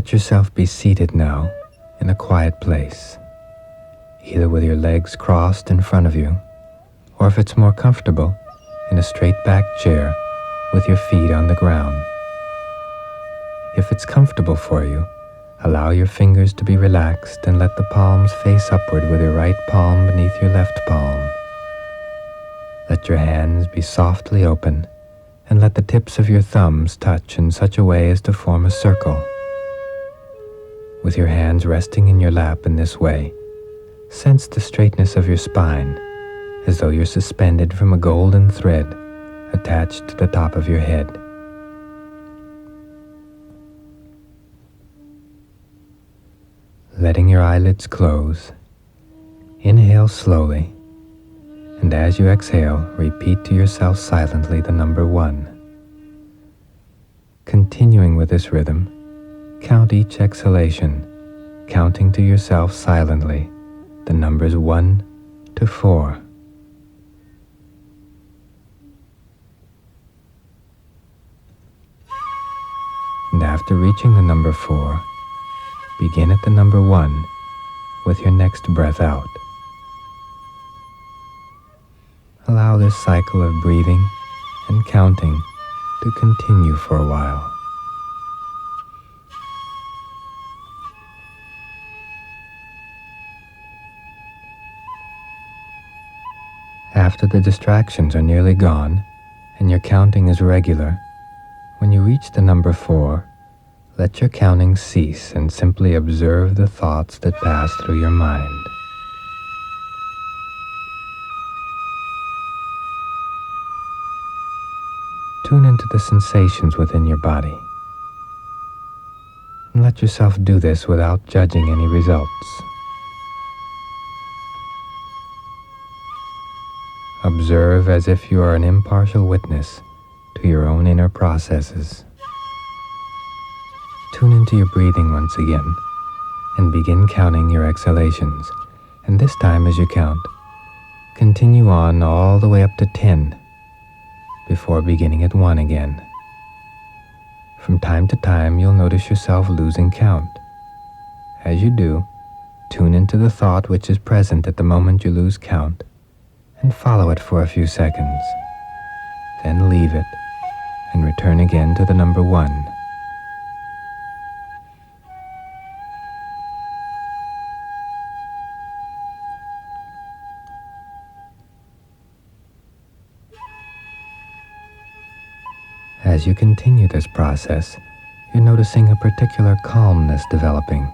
Let yourself be seated now in a quiet place, either with your legs crossed in front of you, or if it's more comfortable, in a straight-backed chair with your feet on the ground. If it's comfortable for you, allow your fingers to be relaxed and let the palms face upward with your right palm beneath your left palm. Let your hands be softly open and let the tips of your thumbs touch in such a way as to form a circle. With your hands resting in your lap in this way, sense the straightness of your spine as though you're suspended from a golden thread attached to the top of your head. Letting your eyelids close, inhale slowly, and as you exhale, repeat to yourself silently the number 1. Continuing with this rhythm, count each exhalation, counting to yourself silently the numbers 1 to 4. And after reaching the number 4, begin at the number 1 with your next breath out. Allow this cycle of breathing and counting to continue for a while. After the distractions are nearly gone and your counting is regular, when you reach the number 4, let your counting cease and simply observe the thoughts that pass through your mind. Tune into the sensations within your body. And let yourself do this without judging any results. Observe as if you are an impartial witness to your own inner processes. Tune into your breathing once again and begin counting your exhalations. And this time as you count, continue on all the way up to 10 before beginning at 1 again. From time to time, you'll notice yourself losing count. As you do, tune into the thought which is present at the moment you lose count and follow it for a few seconds. Then leave it and return again to the number 1. As you continue this process, you're noticing a particular calmness developing.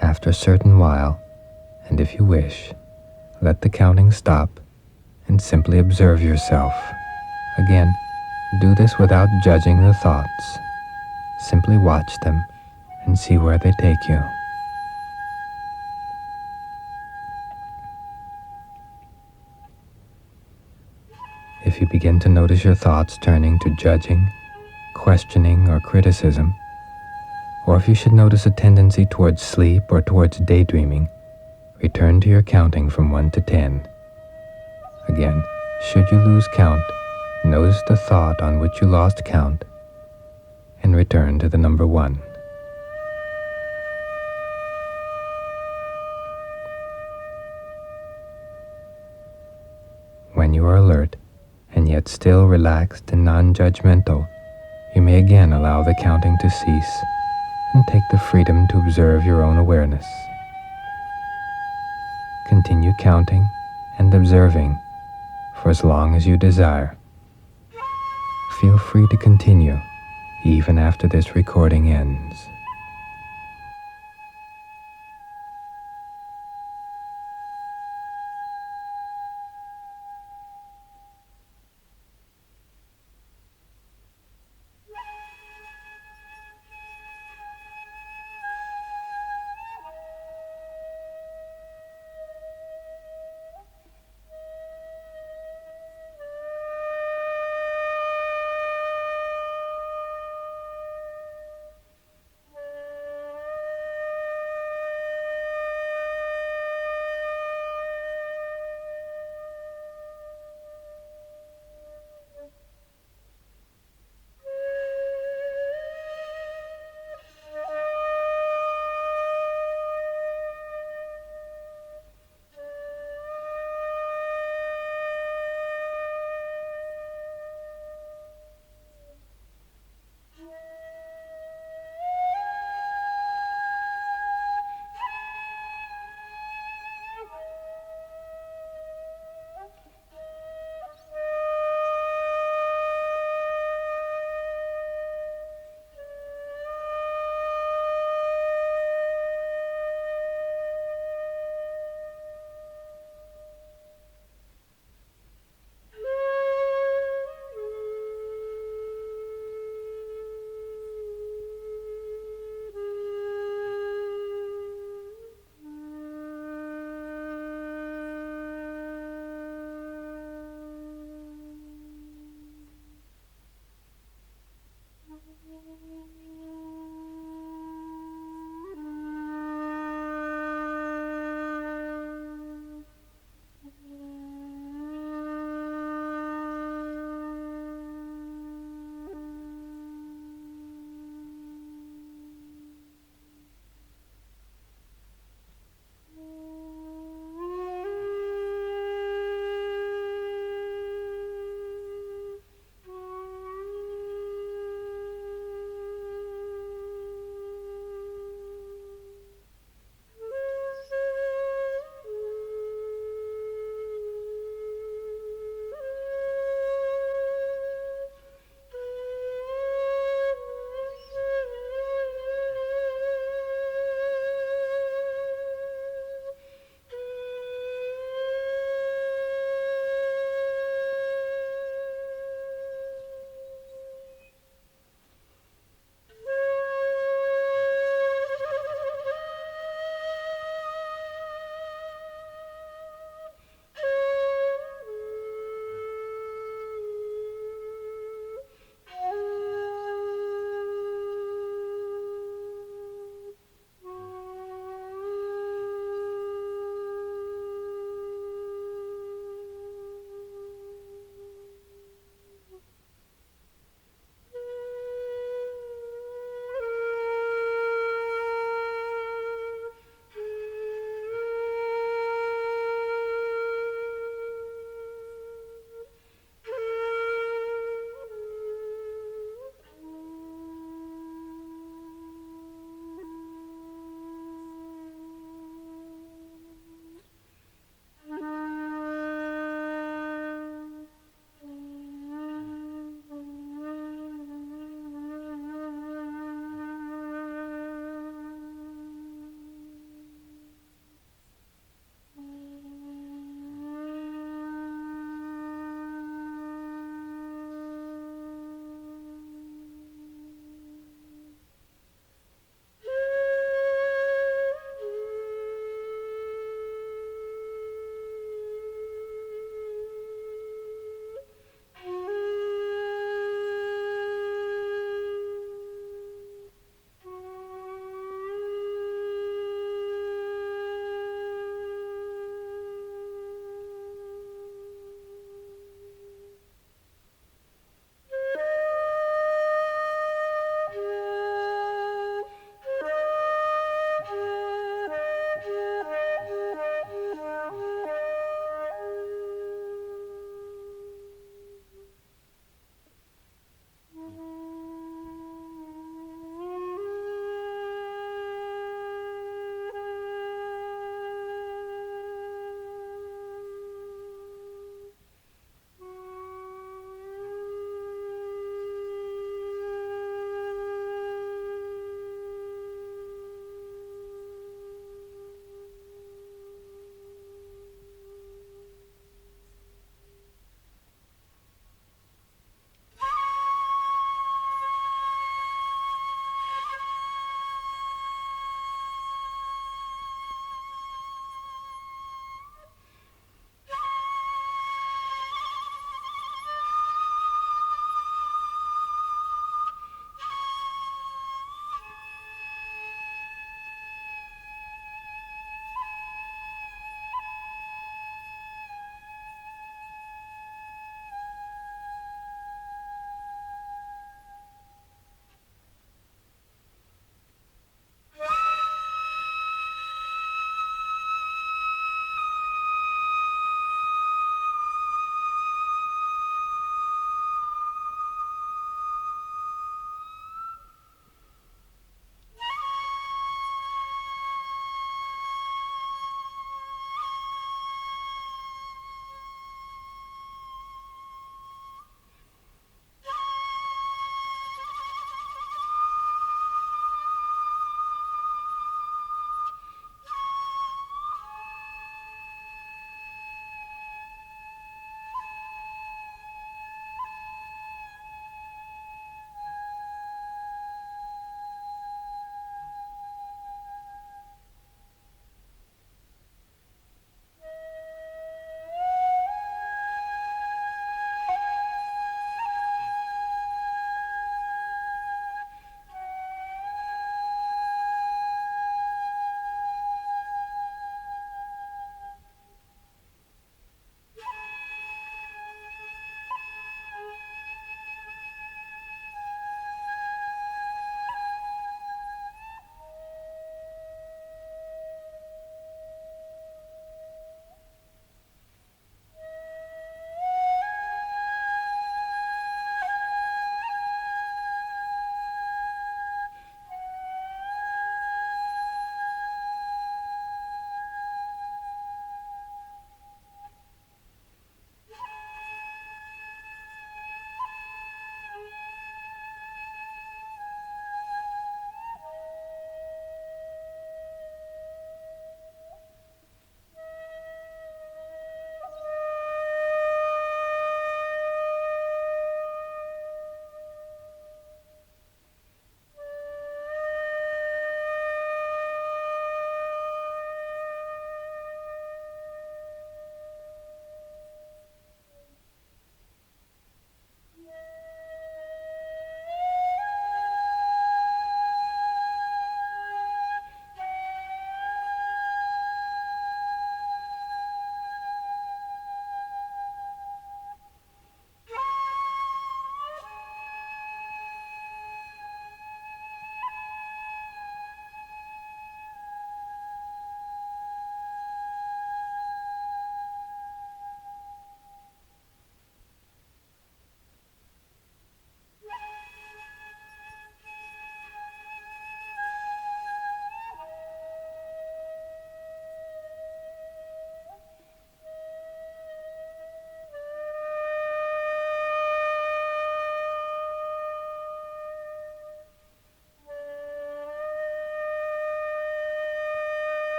After a certain while, and if you wish, let the counting stop and simply observe yourself. Again, do this without judging the thoughts. Simply watch them and see where they take you. If you begin to notice your thoughts turning to judging, questioning, or criticism, or if you should notice a tendency towards sleep or towards daydreaming, return to your counting from 1 to 10. Again, should you lose count, notice the thought on which you lost count, and return to the number 1. When you are alert, and yet still relaxed and non-judgmental, you may again allow the counting to cease and take the freedom to observe your own awareness. Continue counting and observing for as long as you desire. Feel free to continue even after this recording ends.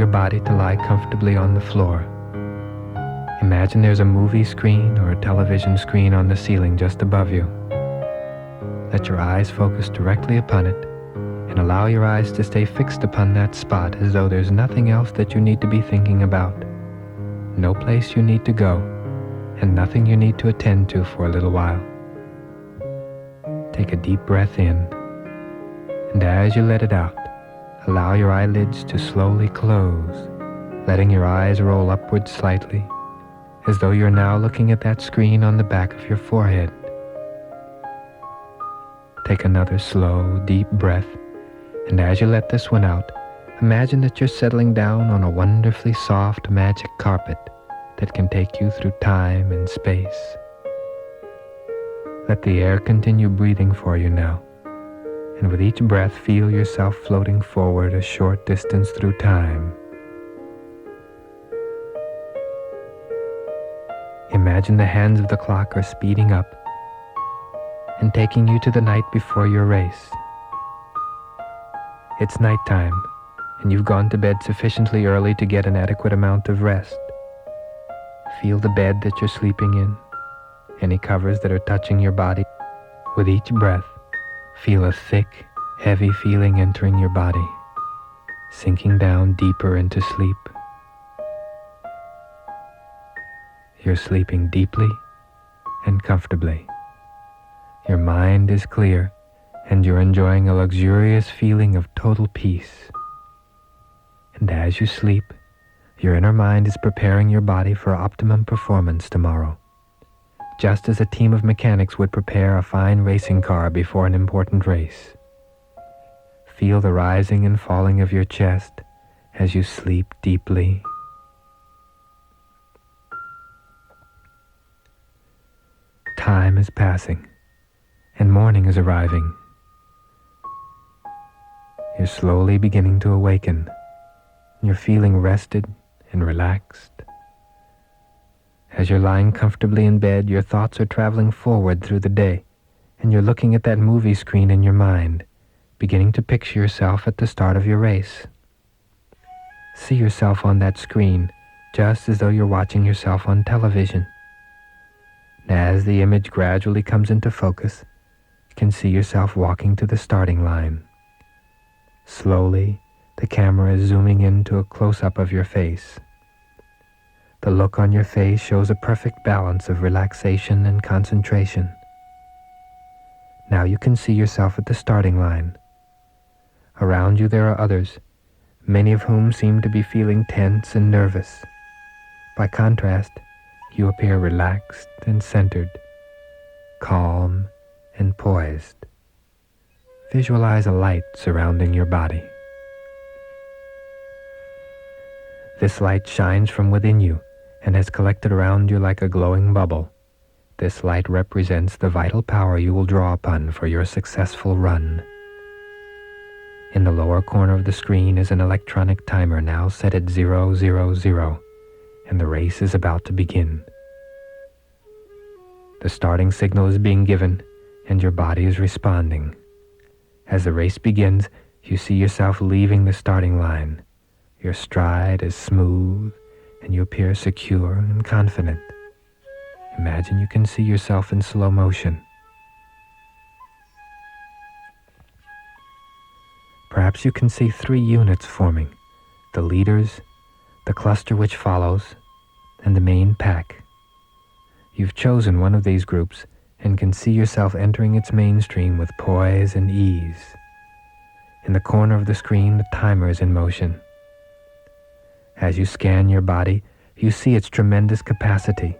your body to lie comfortably on the floor. Imagine there's a movie screen or a television screen on the ceiling just above you. Let your eyes focus directly upon it and allow your eyes to stay fixed upon that spot as though there's nothing else that you need to be thinking about. No place you need to go, and nothing you need to attend to for a little while. Take a deep breath in, and as you let it out, allow your eyelids to slowly close, letting your eyes roll upward slightly, as though you're now looking at that screen on the back of your forehead. Take another slow, deep breath, and as you let this one out, imagine that you're settling down on a wonderfully soft magic carpet that can take you through time and space. Let the air continue breathing for you now, and with each breath feel yourself floating forward a short distance through time. Imagine the hands of the clock are speeding up and taking you to the night before your race. It's nighttime, and you've gone to bed sufficiently early to get an adequate amount of rest. Feel the bed that you're sleeping in, any covers that are touching your body. With each breath, feel a thick, heavy feeling entering your body, sinking down deeper into sleep. You're sleeping deeply and comfortably. Your mind is clear, and you're enjoying a luxurious feeling of total peace. And as you sleep, your inner mind is preparing your body for optimum performance tomorrow, just as a team of mechanics would prepare a fine racing car before an important race. Feel the rising and falling of your chest as you sleep deeply. Time is passing, and morning is arriving. You're slowly beginning to awaken. You're feeling rested and relaxed. As you're lying comfortably in bed, your thoughts are traveling forward through the day, and you're looking at that movie screen in your mind, beginning to picture yourself at the start of your race. See yourself on that screen, just as though you're watching yourself on television. And as the image gradually comes into focus, you can see yourself walking to the starting line. Slowly, the camera is zooming into a close-up of your face. The look on your face shows a perfect balance of relaxation and concentration. Now you can see yourself at the starting line. Around you there are others, many of whom seem to be feeling tense and nervous. By contrast, you appear relaxed and centered, calm and poised. Visualize a light surrounding your body. This light shines from within you and has collected around you like a glowing bubble. This light represents the vital power you will draw upon for your successful run. In the lower corner of the screen is an electronic timer now set at 000, and the race is about to begin. The starting signal is being given, and your body is responding. As the race begins, you see yourself leaving the starting line. Your stride is smooth, and you appear secure and confident. Imagine you can see yourself in slow motion. Perhaps you can see 3 units forming: the leaders, the cluster which follows, and the main pack. You've chosen one of these groups and can see yourself entering its mainstream with poise and ease. In the corner of the screen, the timer is in motion. As you scan your body, you see its tremendous capacity,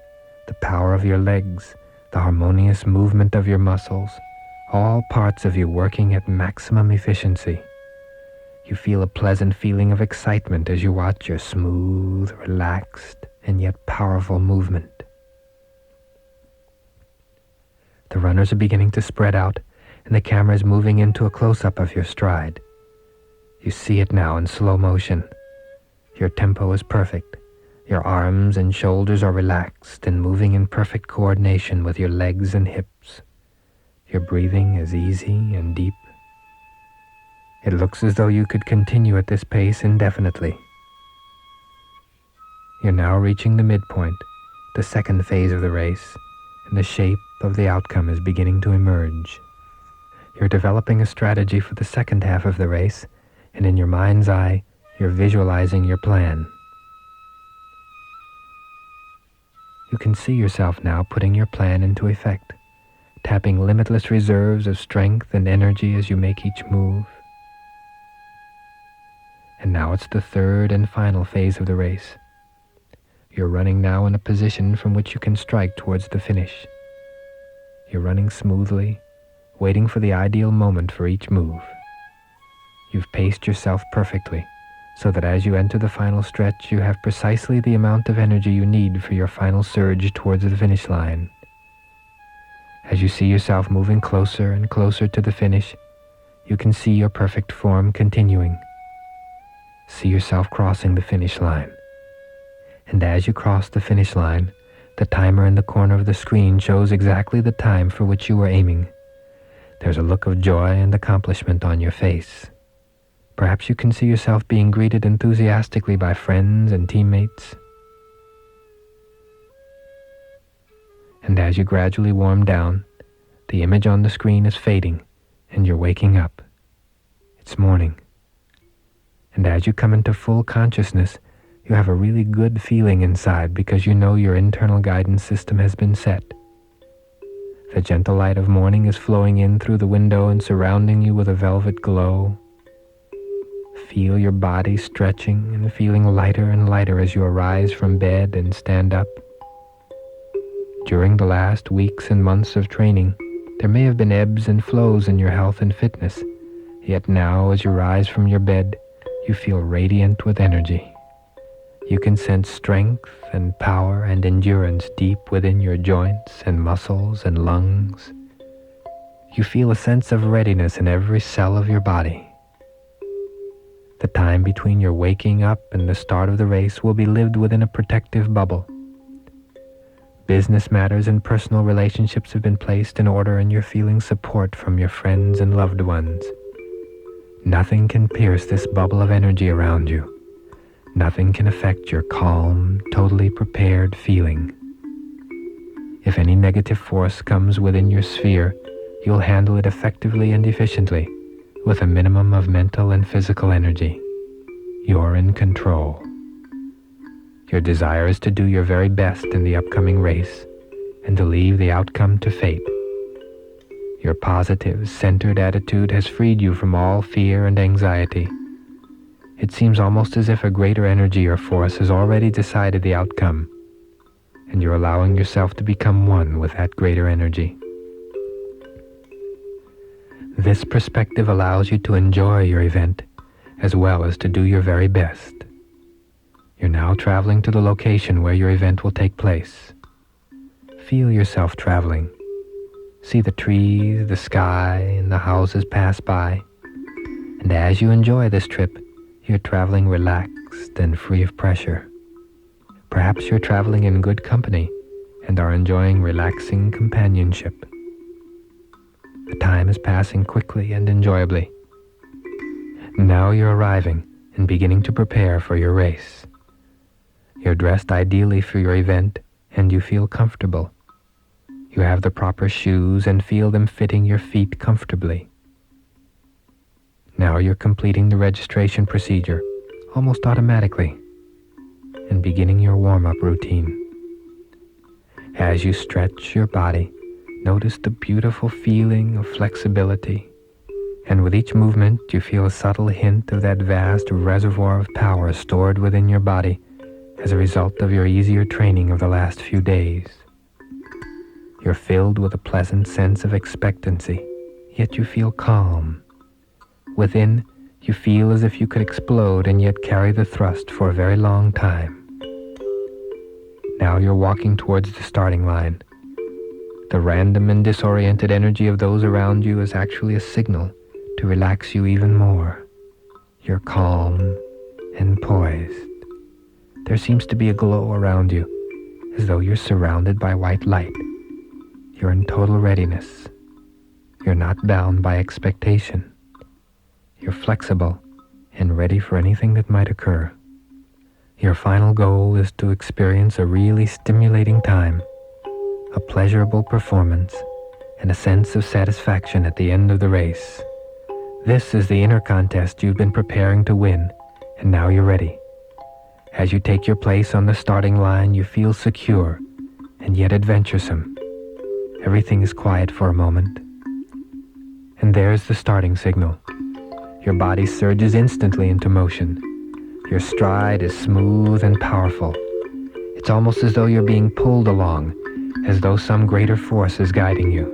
the power of your legs, the harmonious movement of your muscles, all parts of you working at maximum efficiency. You feel a pleasant feeling of excitement as you watch your smooth, relaxed, and yet powerful movement. The runners are beginning to spread out, and the camera is moving into a close-up of your stride. You see it now in slow motion. Your tempo is perfect. Your arms and shoulders are relaxed and moving in perfect coordination with your legs and hips. Your breathing is easy and deep. It looks as though you could continue at this pace indefinitely. You're now reaching the midpoint, the second phase of the race, and the shape of the outcome is beginning to emerge. You're developing a strategy for the second half of the race, and in your mind's eye, you're visualizing your plan. You can see yourself now putting your plan into effect, tapping limitless reserves of strength and energy as you make each move. And now it's the third and final phase of the race. You're running now in a position from which you can strike towards the finish. You're running smoothly, waiting for the ideal moment for each move. You've paced yourself perfectly, so that as you enter the final stretch, you have precisely the amount of energy you need for your final surge towards the finish line. As you see yourself moving closer and closer to the finish, you can see your perfect form continuing. See yourself crossing the finish line. And as you cross the finish line, the timer in the corner of the screen shows exactly the time for which you were aiming. There's a look of joy and accomplishment on your face. Perhaps you can see yourself being greeted enthusiastically by friends and teammates. And as you gradually warm down, the image on the screen is fading, and you're waking up. It's morning. And as you come into full consciousness, you have a really good feeling inside because you know your internal guidance system has been set. The gentle light of morning is flowing in through the window and surrounding you with a velvet glow. Feel your body stretching and feeling lighter and lighter as you arise from bed and stand up. During the last weeks and months of training, there may have been ebbs and flows in your health and fitness, yet now as you rise from your bed, you feel radiant with energy. You can sense strength and power and endurance deep within your joints and muscles and lungs. You feel a sense of readiness in every cell of your body. The time between your waking up and the start of the race will be lived within a protective bubble. Business matters and personal relationships have been placed in order, and you're feeling support from your friends and loved ones. Nothing can pierce this bubble of energy around you. Nothing can affect your calm, totally prepared feeling. If any negative force comes within your sphere, you'll handle it effectively and efficiently, with a minimum of mental and physical energy. You're in control. Your desire is to do your very best in the upcoming race and to leave the outcome to fate. Your positive, centered attitude has freed you from all fear and anxiety. It seems almost as if a greater energy or force has already decided the outcome, and you're allowing yourself to become one with that greater energy. This perspective allows you to enjoy your event as well as to do your very best. You're now traveling to the location where your event will take place. Feel yourself traveling. See the trees, the sky, and the houses pass by. And as you enjoy this trip, you're traveling relaxed and free of pressure. Perhaps you're traveling in good company and are enjoying relaxing companionship. The time is passing quickly and enjoyably. Now you're arriving and beginning to prepare for your race. You're dressed ideally for your event and you feel comfortable. You have the proper shoes and feel them fitting your feet comfortably. Now you're completing the registration procedure almost automatically and beginning your warm-up routine. As you stretch your body, notice the beautiful feeling of flexibility, and with each movement you feel a subtle hint of that vast reservoir of power stored within your body as a result of your easier training of the last few days. You're filled with a pleasant sense of expectancy, yet you feel calm. Within, you feel as if you could explode and yet carry the thrust for a very long time. Now you're walking towards the starting line. The random and disoriented energy of those around you is actually a signal to relax you even more. You're calm and poised. There seems to be a glow around you, as though you're surrounded by white light. You're in total readiness. You're not bound by expectation. You're flexible and ready for anything that might occur. Your final goal is to experience a really stimulating time, a pleasurable performance, and a sense of satisfaction at the end of the race. This is the inner contest you've been preparing to win, and now you're ready. As you take your place on the starting line, you feel secure and yet adventuresome. Everything is quiet for a moment. And there's the starting signal. Your body surges instantly into motion. Your stride is smooth and powerful. It's almost as though you're being pulled along, as though some greater force is guiding you.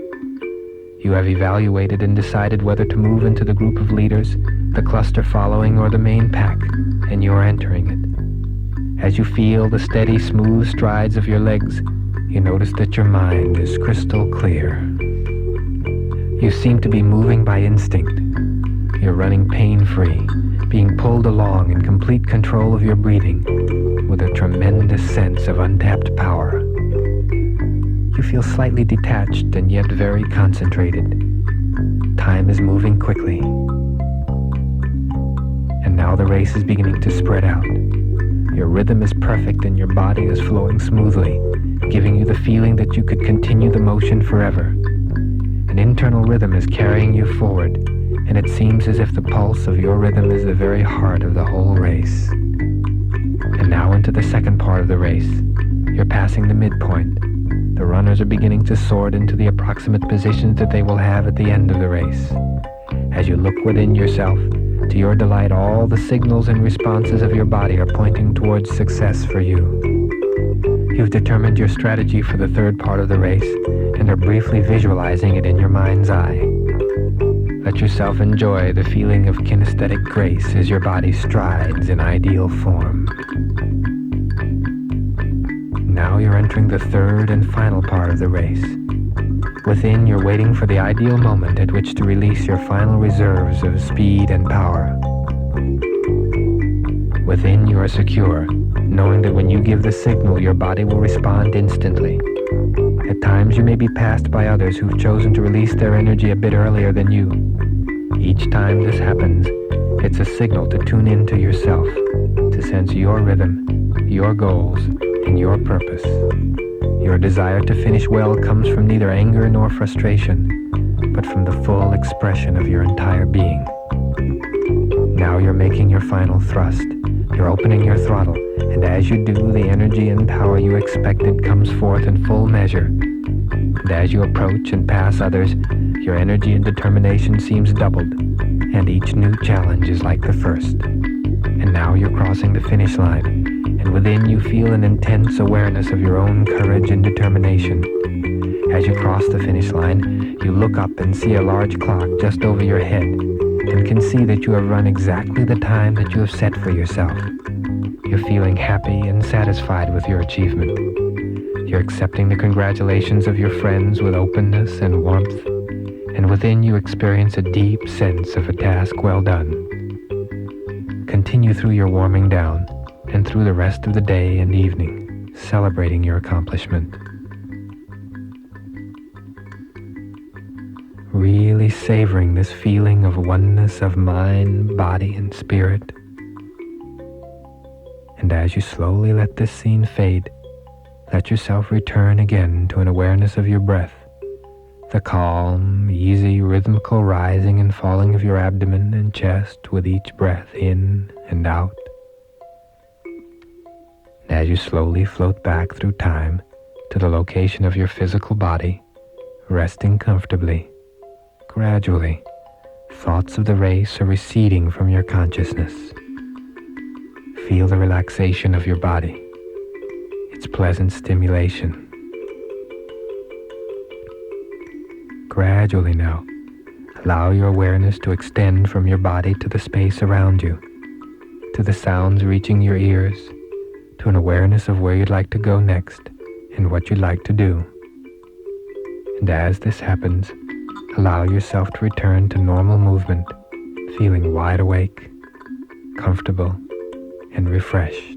You have evaluated and decided whether to move into the group of leaders, the cluster following, or the main pack, and you're entering it. As you feel the steady, smooth strides of your legs, you notice that your mind is crystal clear. You seem to be moving by instinct. You're running pain-free, being pulled along in complete control of your breathing, with a tremendous sense of untapped power. You feel slightly detached and yet very concentrated. Time is moving quickly. And now the race is beginning to spread out. Your rhythm is perfect and your body is flowing smoothly, giving you the feeling that you could continue the motion forever. An internal rhythm is carrying you forward, and it seems as if the pulse of your rhythm is the very heart of the whole race. And now into the second part of the race. You're passing the midpoint. The runners are beginning to sort into the approximate positions that they will have at the end of the race. As you look within yourself, to your delight, all the signals and responses of your body are pointing towards success for you. You've determined your strategy for the third part of the race and are briefly visualizing it in your mind's eye. Let yourself enjoy the feeling of kinesthetic grace as your body strides in ideal form. Now you're entering the third and final part of the race. Within, you're waiting for the ideal moment at which to release your final reserves of speed and power. Within, you are secure, knowing that when you give the signal, your body will respond instantly. At times, you may be passed by others who've chosen to release their energy a bit earlier than you. Each time this happens, it's a signal to tune into yourself, to sense your rhythm, your goals, and your purpose. Your desire to finish well comes from neither anger nor frustration, but from the full expression of your entire being. Now you're making your final thrust. You're opening your throttle, and as you do, the energy and power you expected comes forth in full measure. And as you approach and pass others, your energy and determination seems doubled, and each new challenge is like the first. And now you're crossing the finish line, and within you feel an intense awareness of your own courage and determination. As you cross the finish line, you look up and see a large clock just over your head, and can see that you have run exactly the time that you have set for yourself. You're feeling happy and satisfied with your achievement. You're accepting the congratulations of your friends with openness and warmth, and within you experience a deep sense of a task well done. Continue through your warming down and through the rest of the day and evening, celebrating your accomplishment. Really savoring this feeling of oneness of mind, body, and spirit. And as you slowly let this scene fade, let yourself return again to an awareness of your breath, the calm, easy, rhythmical rising and falling of your abdomen and chest with each breath in and out. And as you slowly float back through time to the location of your physical body, resting comfortably, gradually, thoughts of the race are receding from your consciousness. Feel the relaxation of your body, its pleasant stimulation. Gradually now, allow your awareness to extend from your body to the space around you, to the sounds reaching your ears, to an awareness of where you'd like to go next and what you'd like to do. And as this happens, allow yourself to return to normal movement, feeling wide awake, comfortable, and refreshed.